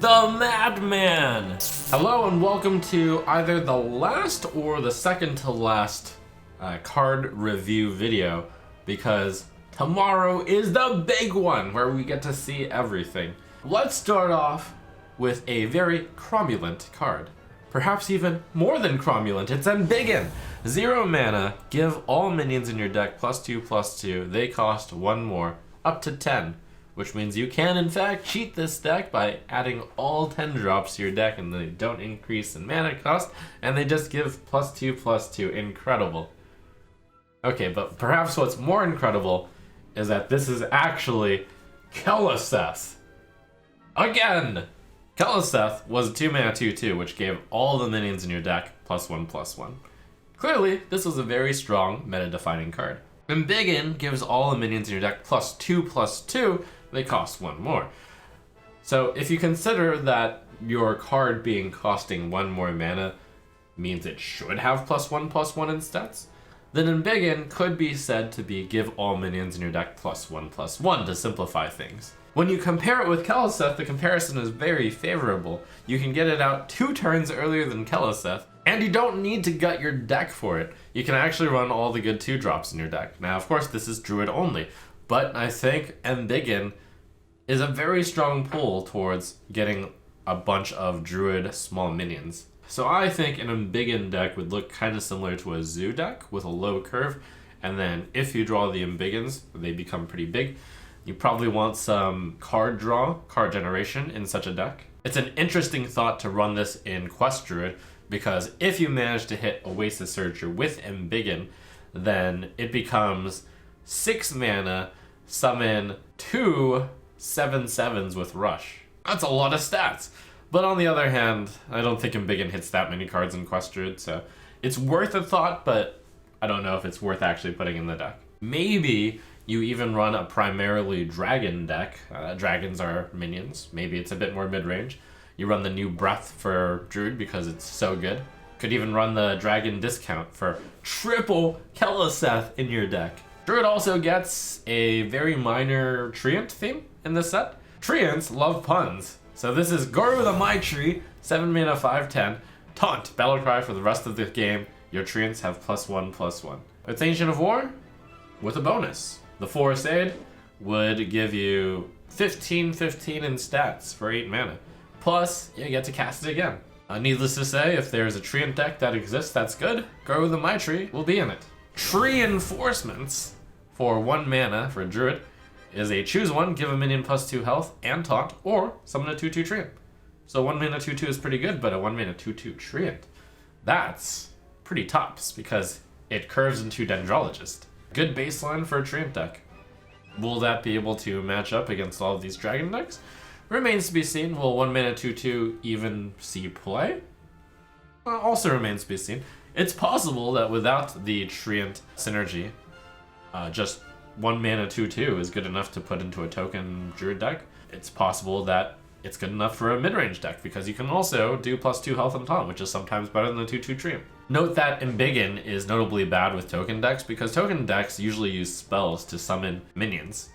the Madman! Hello and welcome to either the last or the second to last card review video, because tomorrow is the big one where we get to see everything. Let's start off with a very cromulent card. Perhaps even more than cromulent, it's Embiggen! 0 mana, give all minions in your deck +2/+2, they cost 1 more, up to 10. Which means you can in fact cheat this deck by adding all 10 drops to your deck and they don't increase in mana cost, and they just give +2/+2, incredible. Okay, but perhaps what's more incredible is that this is actually KELESETH. Again! KELESETH was a 2 mana 2/2, which gave all the minions in your deck +1/+1. Clearly, this was a very strong meta-defining card. Embiggen gives all the minions in your deck +2/+2, they cost 1 more. So if you consider that your card being costing 1 more mana means it should have +1/+1 in stats, then Embiggen could be said to be give all minions in your deck +1/+1 to simplify things. When you compare it with KELESETH, the comparison is very favorable. You can get it out 2 turns earlier than KELESETH, and you don't need to gut your deck for it. You can actually run all the good 2-drops in your deck. Now, of course, this is Druid only, but I think Embiggen is a very strong pull towards getting a bunch of Druid small minions. So I think an Embiggen deck would look kind of similar to a Zoo deck with a low curve, and then if you draw the Embiggens, they become pretty big. You probably want some card draw, card generation in such a deck. It's an interesting thought to run this in Quest Druid, because if you manage to hit Oasis Searcher with Embiggen, then it becomes 6 mana, summon 2 7/7s with Rush. That's a lot of stats. But on the other hand, I don't think Embiggen hits that many cards in Quest Druid, so it's worth a thought, but I don't know if it's worth actually putting in the deck. Maybe you even run a primarily dragon deck. Dragons are minions. Maybe it's a bit more mid-range. You run the new Breath for Druid because it's so good. Could even run the Dragon discount for triple KELESETH in your deck. Druid also gets a very minor Treant theme in this set. Treants love puns. So this is Guru the My Tree, 7 mana 5/10, Taunt, Battlecry for the rest of the game. Your Treants have +1/+1. It's Ancient of War with a bonus. The Forest Aid would give you 15/15 in stats for 8 mana. Plus, you get to cast it again. Needless to say, if there's a Treant deck that exists that's good, Guru the My Tree will be in it. Tree Enforcements for 1 mana for Druid is a choose one, give a minion +2 health and taunt, or summon a 2/2 Treant. So 1 mana 2/2 is pretty good, but a 1 mana 2/2 Treant, that's pretty tops because it curves into Dendrologist. Good baseline for a Treant deck. Will that be able to match up against all of these dragon decks? Remains to be seen. Will 1 mana 2/2 even see play? Also remains to be seen. It's possible that without the Treant synergy, just 1 mana 2/2 is good enough to put into a token Druid deck. It's possible that it's good enough for a mid-range deck because you can also do +2 health and taunt, which is sometimes better than the 2/2 Treant. Note that Embiggen is notably bad with token decks because token decks usually use spells to summon minions,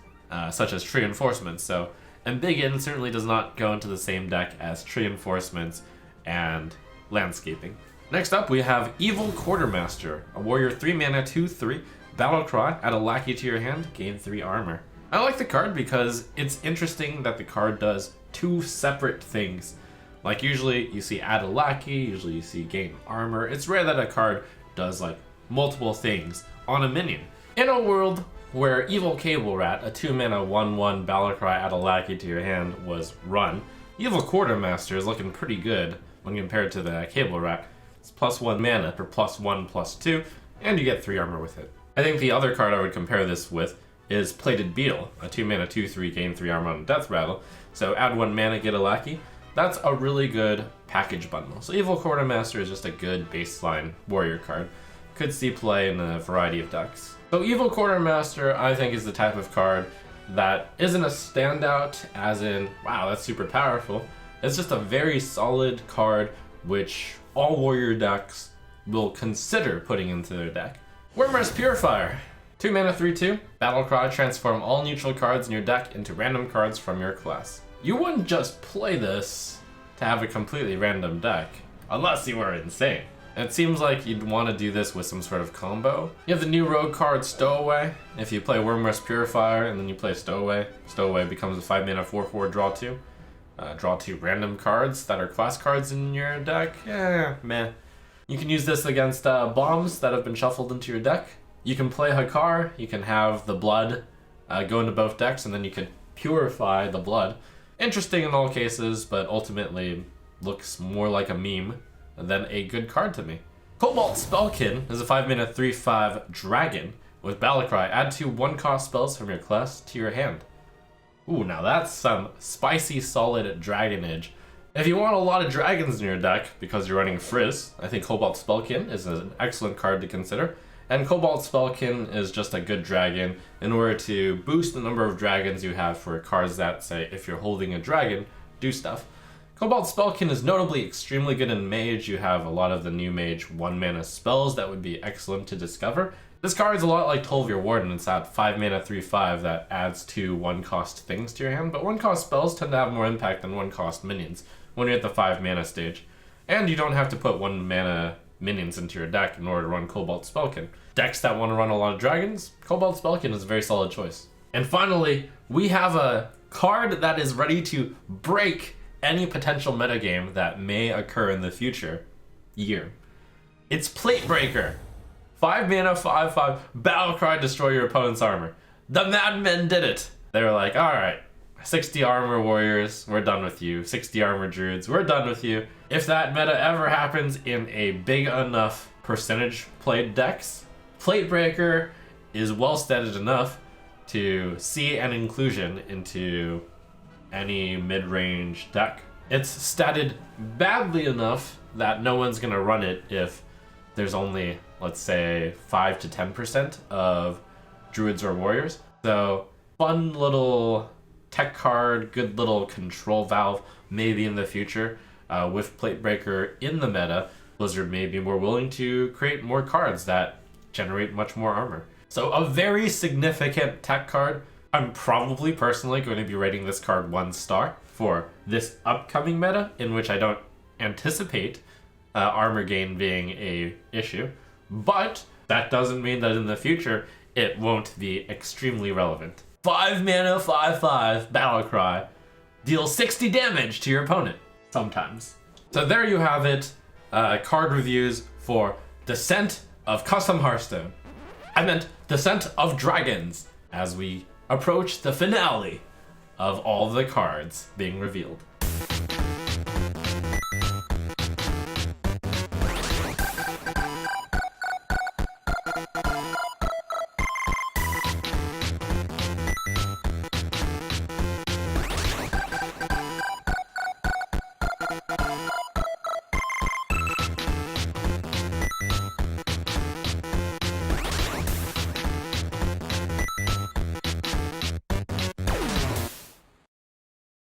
such as Tree Enforcements. So Embiggen certainly does not go into the same deck as Tree Enforcements and Landscaping. Next up, we have Evil Quartermaster, a warrior 3 mana 2/3, Battlecry, add a lackey to your hand, gain 3 armor. I like the card because it's interesting that the card does 2 separate things. Like usually you see add a lackey, usually you see gain armor. It's rare that a card does like multiple things on a minion. In a world where Evil Cable Rat, a 2 mana 1/1 Battlecry, add a lackey to your hand was run, Evil Quartermaster is looking pretty good when compared to the Cable Rat. It's +1 mana for +1/+2, and you get 3 armor with it. I think the other card I would compare this with is Plated Beetle, a 2 mana 2/3, gain 3 armor on Death Rattle. So add 1 mana, get a lackey. That's a really good package bundle. So Evil Quartermaster is just a good baseline warrior card. Could see play in a variety of decks. So Evil Quartermaster, I think, is the type of card that isn't a standout as in, wow, that's super powerful. It's just a very solid card which all warrior decks will consider putting into their deck. Wyrmrest Purifier. 2 mana 3/2, Battlecry, transform all neutral cards in your deck into random cards from your class. You wouldn't just play this to have a completely random deck, unless you are insane. And it seems like you'd want to do this with some sort of combo. You have the new rogue card, Stowaway. If you play Wormrust Purifier and then you play Stowaway, Stowaway becomes a 5-mana 4/4 draw 2. Draw 2 random cards that are class cards in your deck. Meh. You can use this against bombs that have been shuffled into your deck. You can play Hakar, you can have the blood go into both decks, and then you can purify the blood. Interesting in all cases, but ultimately looks more like a meme than a good card to me. Cobalt Falcon is a 5-mana 3/5 dragon with Battlecry. Add 2 1-cost spells from your class to your hand. Ooh, now that's some spicy, solid dragonage. If you want a lot of dragons in your deck because you're running Frizz, I think Cobalt Falcon is an excellent card to consider. And Cobalt Falcon is just a good dragon in order to boost the number of dragons you have for cards that say, if you're holding a dragon, do stuff. Cobalt Falcon is notably extremely good in Mage. You have a lot of the new Mage 1-mana spells that would be excellent to discover. This card is a lot like Tolvir Warden. It's that 5-mana 3/5 that adds 2 1-cost things to your hand, but 1-cost spells tend to have more impact than 1-cost minions when you're at the 5-mana stage. And you don't have to put 1-mana minions into your deck in order to run Cobalt Falcon. Decks that want to run a lot of dragons, Cobalt Falcon is a very solid choice. And finally, we have a card that is ready to break any potential metagame that may occur in the future year. It's Platebreaker. 5-mana 5/5 Battlecry, destroy your opponent's armor. The Madmen did it. They were like, alright, 60 armor warriors, we're done with you. 60 armor druids, we're done with you. If that meta ever happens in a big enough percentage played decks, Platebreaker is well statted enough to see an inclusion into any mid-range deck. It's statted badly enough that no one's gonna run it if there's only, let's say, 5 to 10% of druids or warriors. So, fun little tech card, good little control valve, maybe in the future. With Platebreaker in the meta, Blizzard may be more willing to create more cards that generate much more armor. So a very significant tech card. I'm probably personally going to be rating this card 1 star for this upcoming meta, in which I don't anticipate armor gain being a issue, but that doesn't mean that in the future it won't be extremely relevant. 5-mana 5/5 Battlecry deals 60 damage to your opponent sometimes. So there you have it, card reviews for Descent of Custom Hearthstone. I meant Descent of Dragons, as we approach the finale of all the cards being revealed.